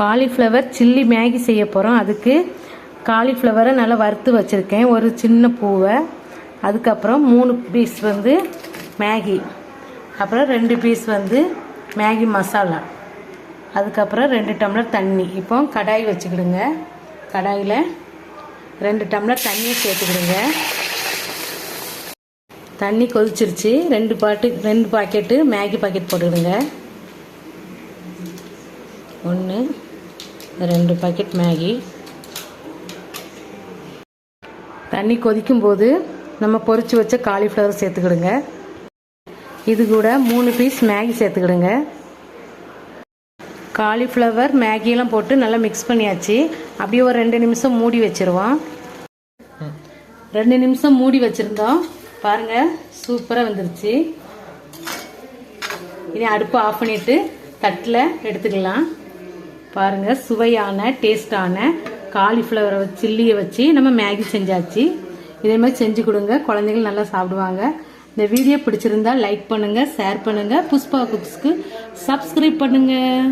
Cauliflower chilli Maggi செய்ய போகிறோம். அதுக்கு காலிஃப்ளவரை நல்லா வறுத்து வச்சுருக்கேன், ஒரு சின்ன பூவை. அதுக்கப்புறம் 3 பீஸ் வந்து மேகி, அப்புறம் 2 பீஸ் வந்து மேகி மசாலா, அதுக்கப்புறம் 2 டம்ளர் தண்ணி. இப்போ கடாய் வச்சுக்கிடுங்க. கடாயில் 2 டம்ளர் தண்ணியை சேர்த்துக்கிடுங்க. தண்ணி கொதிச்சிருச்சு. 2 பாக்கெட்டு மேகி பாக்கெட் போட்டுக்கிடுங்க. 1 2 பாக்கெட் மேகி. தண்ணி கொதிக்கும் போது நம்ம பொரிச்சு வச்ச காலிஃப்ளவர் சேர்த்துக்கிடுங்க. இது கூட 3 பீஸ் மேகி சேர்த்துக்கிடுங்க. காலிஃப்ளவர் மேகியெல்லாம் போட்டு நல்லா மிக்ஸ் பண்ணியாச்சு. அப்படியே ஒரு 2 நிமிஷம் மூடி வச்சிருவோம். 2 நிமிஷம் மூடி வச்சுருந்தோம். பாருங்கள், சூப்பராக வந்துருச்சு. இனி அடுப்பை ஆஃப் பண்ணிவிட்டு தட்டில் எடுத்துக்கலாம். பாருங்கள், சுவையான டேஸ்டான காலிஃப்ளவரை சில்லியை வச்சு நம்ம மேகி செஞ்சாச்சு. இதே மாதிரி செஞ்சு கொடுங்க, குழந்தைகள் நல்லா சாப்பிடுவாங்க. இந்த வீடியோ பிடிச்சிருந்தா லைக் பண்ணுங்கள், ஷேர் பண்ணுங்கள், புஷ்பா குக்ஸ்க்கு சப்ஸ்கிரைப் பண்ணுங்கள்.